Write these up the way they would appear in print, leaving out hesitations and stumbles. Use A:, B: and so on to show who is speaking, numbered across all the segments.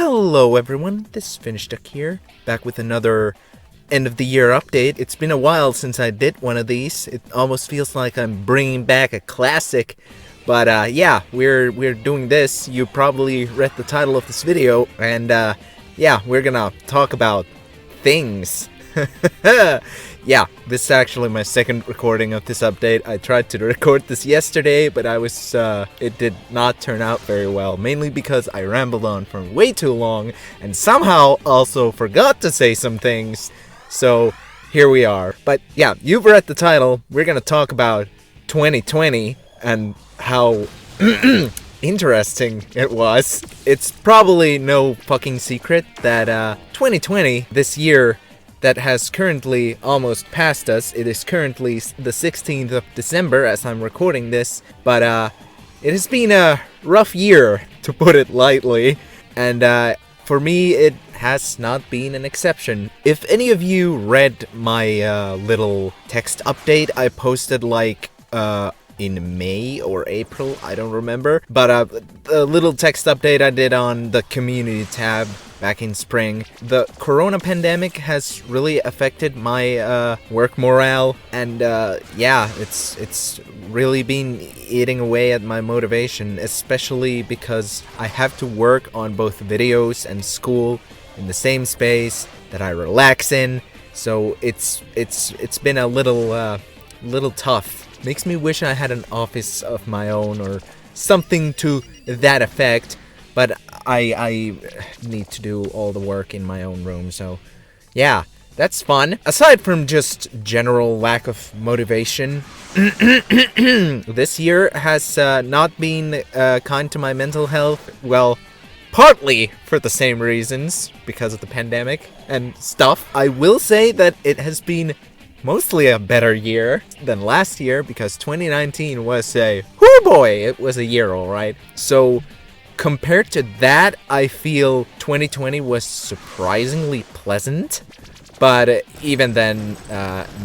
A: Hello everyone, this is Finished Duck here, back with another end of the year update. It's been a while since I did one of these. It almost feels like I'm bringing back a classic. But yeah, we're doing this. You probably read the title of this video, and yeah, we're gonna talk about things. Yeah, this is actually my second recording of this update. I tried to record this yesterday, but it did not turn out very well, mainly because I rambled on for way too long, and somehow also forgot to say some things. So, here we are. But yeah, you've read the title. We're gonna talk about 2020 and how interesting it was. It's probably no fucking secret that 2020, this year that has currently almost passed us. It is currently the 16th of December as I'm recording this, but it has been a rough year, to put it lightly, and for me it has not been an exception. If any of you read my little text update I posted like in May or April, I don't remember, but a little text update I did on the community tab back in spring. The corona pandemic has really affected my work morale, and yeah, it's really been eating away at my motivation, especially because I have to work on both videos and school in the same space that I relax in, so it's been a little tough. Makes me wish I had an office of my own or something to that effect, but I need to do all the work in my own room, so yeah, that's fun. Aside from just general lack of motivation, this year has not been kind to my mental health. Well, partly for the same reasons, because of the pandemic and stuff. I will say that it has been mostly a better year than last year, because 2019 was a whoo boy, it was a year, alright. So compared to that, I feel 2020 was surprisingly pleasant, but even then,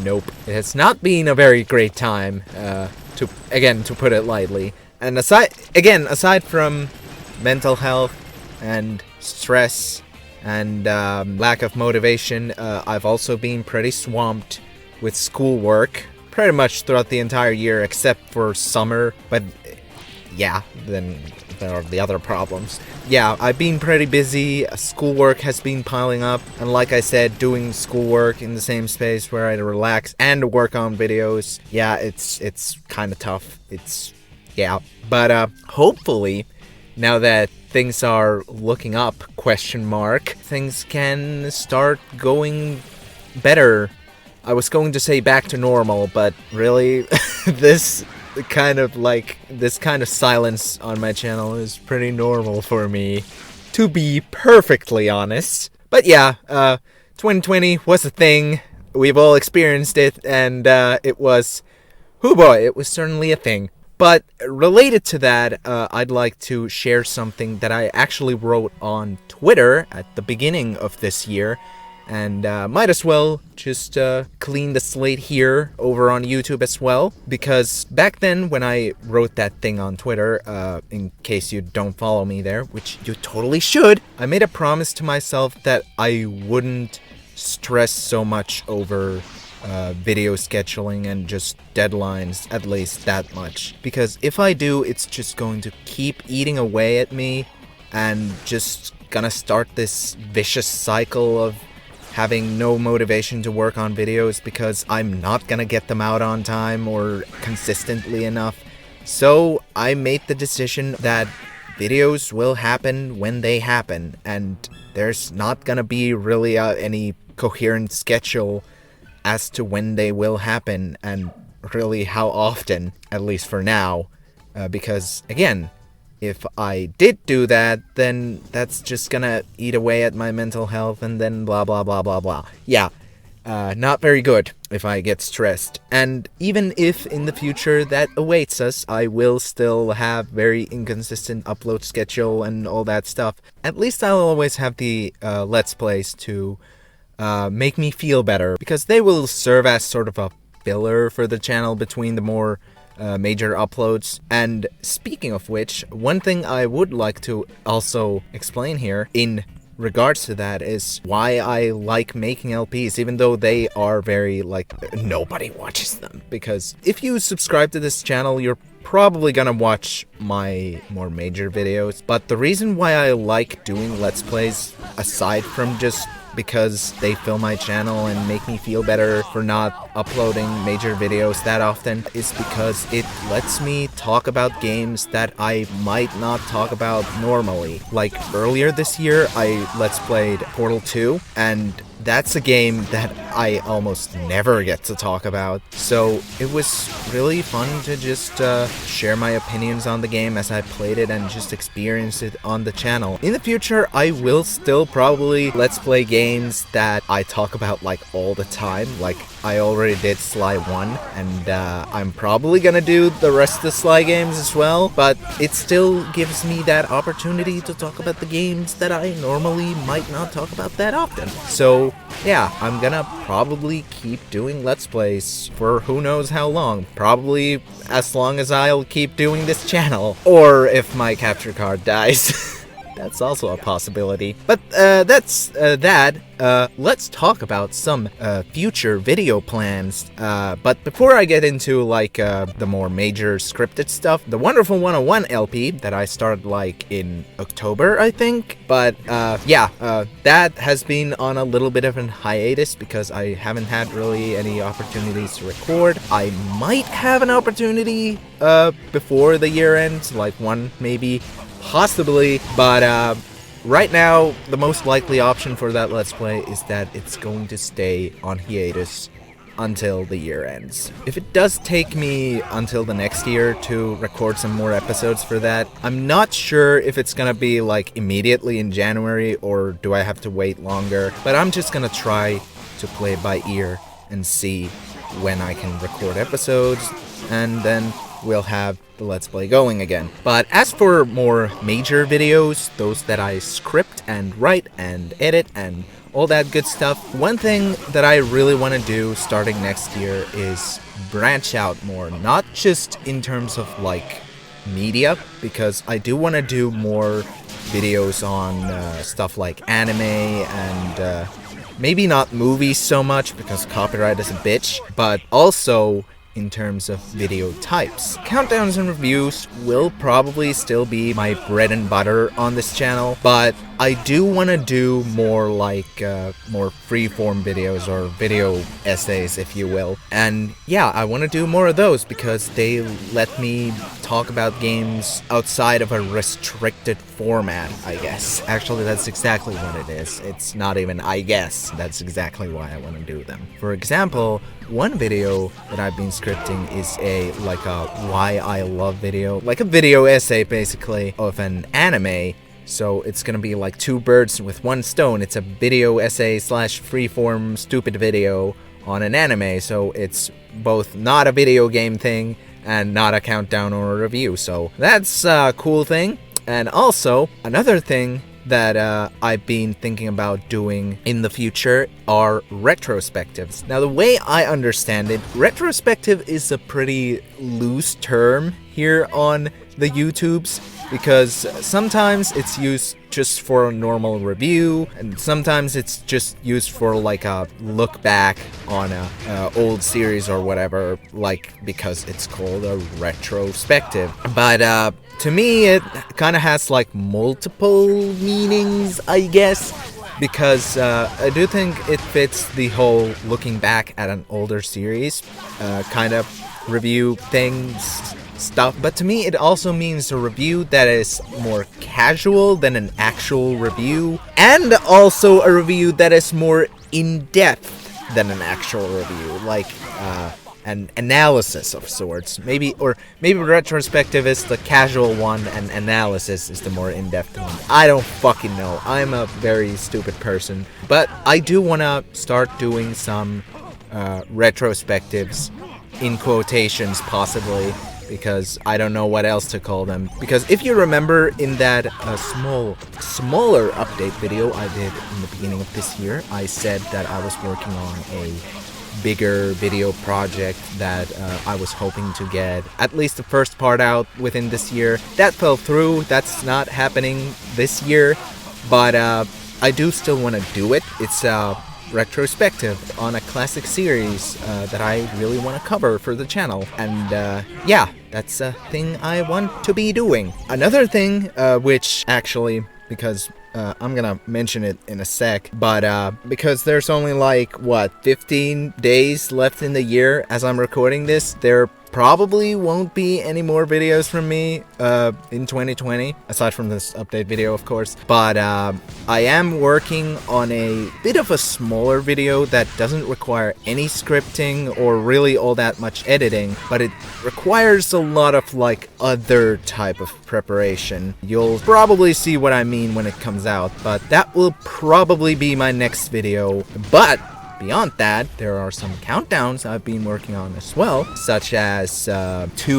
A: nope, it has not been a very great time, to put it lightly. And aside from mental health and stress and lack of motivation, I've also been pretty swamped with schoolwork pretty much throughout the entire year except for summer, but yeah, then there are the other problems. Yeah, I've been pretty busy, schoolwork has been piling up, and like I said, doing schoolwork in the same space where I relax and work on videos, yeah, it's kind of tough. Yeah, but hopefully, now that things are looking up, things can start going better. I was going to say back to normal, but really, this kind of silence on my channel is pretty normal for me, to be perfectly honest. But yeah, 2020 was a thing. We've all experienced it, and it was, oh boy, it was certainly a thing. But related to that, I'd like to share something that I actually wrote on Twitter at the beginning of this year. And might as well just clean the slate here over on YouTube as well, because back then when I wrote that thing on Twitter, in case you don't follow me there, which you totally should, I made a promise to myself that I wouldn't stress so much over video scheduling and just deadlines, at least that much, because if I do, it's just going to keep eating away at me and just gonna start this vicious cycle of having no motivation to work on videos because I'm not gonna get them out on time or consistently enough. So I made the decision that videos will happen when they happen, and there's not gonna be really any coherent schedule as to when they will happen and really how often, at least for now, because again, if I did do that, then that's just gonna eat away at my mental health, and then blah blah blah blah blah. Yeah, not very good if I get stressed. And even if in the future that awaits us, I will still have very inconsistent upload schedule and all that stuff. At least I'll always have the Let's Plays to make me feel better, because they will serve as sort of a filler for the channel between the more major uploads. And speaking of which, one thing I would like to also explain here in regards to that is why I like making LPs, even though they are very, like, nobody watches them. Because if you subscribe to this channel, you're probably gonna watch my more major videos. But the reason why I like doing Let's Plays, aside from just because they fill my channel and make me feel better for not uploading major videos that often, is because it lets me talk about games that I might not talk about normally. Like earlier this year, I Let's Played Portal 2, and that's a game that I almost never get to talk about. So it was really fun to just share my opinions on the game as I played it and just experience it on the channel. In the future, I will still probably Let's Play games that I talk about like all the time. Like I already did Sly 1, and I'm probably gonna do the rest of the Sly games as well, but it still gives me that opportunity to talk about the games that I normally might not talk about that often. So yeah, I'm gonna probably keep doing Let's Plays for who knows how long. Probably as long as I'll keep doing this channel. Or if my capture card dies. That's also a possibility. But that's that. Let's talk about some future video plans. But before I get into like the more major scripted stuff, the Wonderful 101 LP that I started like in October, I think. But that has been on a little bit of a hiatus because I haven't had really any opportunities to record. I might have an opportunity before the year ends, like one maybe. Possibly, but right now, the most likely option for that Let's Play is that it's going to stay on hiatus until the year ends. If it does take me until the next year to record some more episodes for that, I'm not sure if it's gonna be like immediately in January or do I have to wait longer, but I'm just gonna try to play it by ear and see when I can record episodes, and then we'll have the Let's Play going again. But as for more major videos, those that I script and write and edit and all that good stuff, one thing that I really want to do starting next year is branch out more, not just in terms of like media, because I do want to do more videos on stuff like anime and maybe not movies so much because copyright is a bitch, but also in terms of video types. Countdowns and reviews will probably still be my bread and butter on this channel, but I do want to do more like more freeform videos or video essays, if you will. And yeah, I want to do more of those because they let me talk about games outside of a restricted format, I guess. Actually, that's exactly what it is. It's not even I guess. That's exactly why I want to do them. For example, one video that I've been scripting is a why I love video, like a video essay basically of an anime. So it's gonna be like two birds with one stone. It's a video essay / freeform stupid video on an anime. So it's both not a video game thing and not a countdown or a review. So that's a cool thing. And also another thing that I've been thinking about doing in the future are retrospectives. Now, the way I understand it, retrospective is a pretty loose term here on the YouTubes, because sometimes it's used just for a normal review, and sometimes it's just used for like a look back on a old series or whatever, like because it's called a retrospective. But to me, it kind of has like multiple meanings, I guess, because I do think it fits the whole looking back at an older series kind of review things stuff. But to me, it also means a review that is more casual than an actual review, and also a review that is more in-depth than an actual review, like an analysis of sorts. Maybe retrospective is the casual one and analysis is the more in-depth one. I don't fucking know. I'm a very stupid person. But I do want to start doing some retrospectives, in quotations possibly, because I don't know what else to call them. Because if you remember in that smaller update video I did in the beginning of this year, I said that I was working on a bigger video project that I was hoping to get at least the first part out within this year. That fell through. That's not happening this year, but I do still want to do it. It's a retrospective on a classic series that I really want to cover for the channel, and yeah, that's a thing I want to be doing. Another thing, which actually, because I'm gonna mention it in a sec, but because there's only like, what, 15 days left in the year as I'm recording this, there probably won't be any more videos from me in 2020, aside from this update video, of course. But I am working on a bit of a smaller video that doesn't require any scripting or really all that much editing, but it requires a lot of like other type of preparation. You'll probably see what I mean when it comes out, but that will probably be my next video. But beyond that, there are some countdowns I've been working on as well, such as 2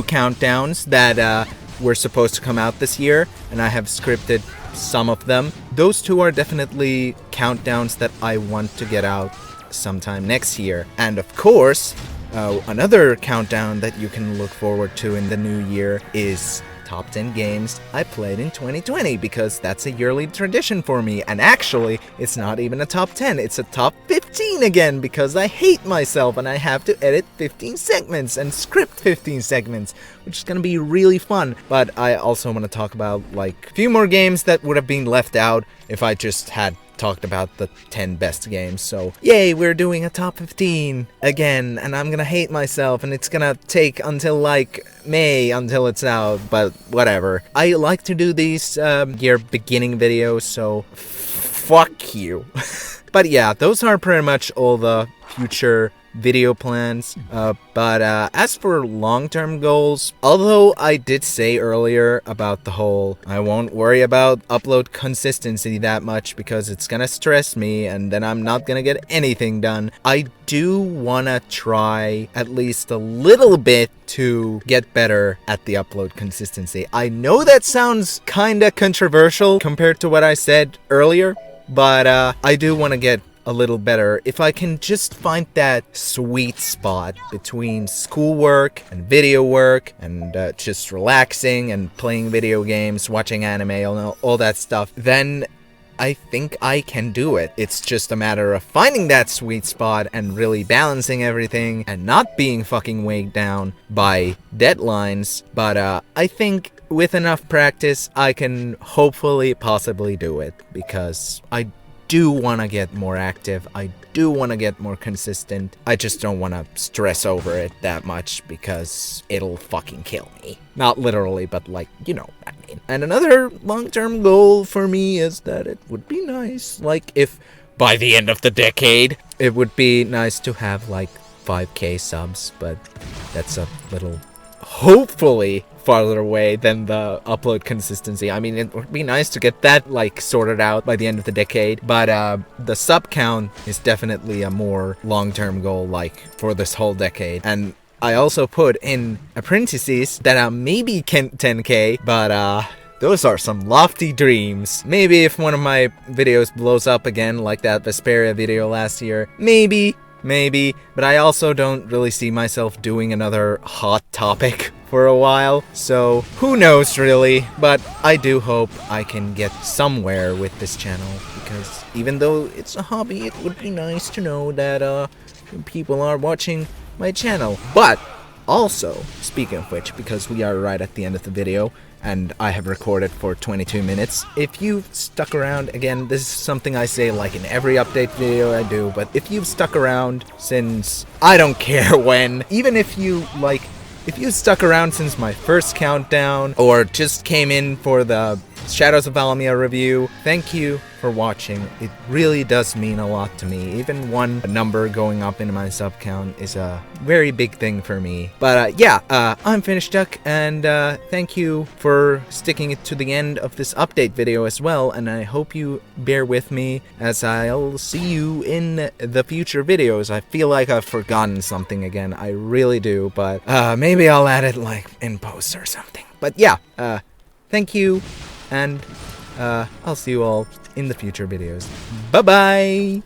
A: countdowns that were supposed to come out this year, and I have scripted some of them. Those 2 are definitely countdowns that I want to get out sometime next year. And of course, another countdown that you can look forward to in the new year is top 10 games I played in 2020, because that's a yearly tradition for me. And actually, it's not even a top 10, it's a top 15 again, because I hate myself and I have to edit 15 segments and script 15 segments, which is gonna be really fun. But I also want to talk about like a few more games that would have been left out if I just had talked about the 10 best games. So yay, we're doing a top 15 again, and I'm gonna hate myself, and it's gonna take until like May until it's out, but whatever. I like to do these year beginning videos, so fuck you. But yeah, those are pretty much all the future video plans, but as for long-term goals, although I did say earlier about the whole I won't worry about upload consistency that much because it's gonna stress me and then I'm not gonna get anything done, I do wanna try at least a little bit to get better at the upload consistency. I know that sounds kinda controversial compared to what I said earlier, but I do want to get a little better. If I can just find that sweet spot between schoolwork and video work and just relaxing and playing video games, watching anime, all that stuff, then I think I can do it. It's just a matter of finding that sweet spot and really balancing everything and not being fucking weighed down by deadlines. But I think with enough practice, I can hopefully possibly do it, because I do want to get more active. I do want to get more consistent. I just don't want to stress over it that much because it'll fucking kill me. Not literally, but like, you know what I mean. And another long-term goal for me is that it would be nice, like if by the end of the decade, it would be nice to have like 5K subs, but that's a little, hopefully, farther away than the upload consistency. I mean, it would be nice to get that like sorted out by the end of the decade, but the sub count is definitely a more long-term goal, like for this whole decade. And I also put in parentheses that maybe 10K, but those are some lofty dreams. Maybe if one of my videos blows up again, like that Vesperia video last year, maybe, but I also don't really see myself doing another hot topic for a while, so who knows really, but I do hope I can get somewhere with this channel, because even though it's a hobby, it would be nice to know that people are watching my channel. But also, speaking of which, because we are right at the end of the video, and I have recorded for 22 minutes. If you've stuck around, again, this is something I say like in every update video I do, but if you've stuck around since, I don't care when, even if you stuck around since my first countdown, or just came in for the Shadows of Valamia review, thank you for watching. It really does mean a lot to me. Even one number going up in my sub count is a very big thing for me. But yeah, I'm Finished Duck, and thank you for sticking it to the end of this update video as well, and I hope you bear with me as I'll see you in the future videos. I feel like I've forgotten something again, I really do, but maybe I'll add it like in post or something. But yeah, thank you, and I'll see you all in the future videos. Bye-bye!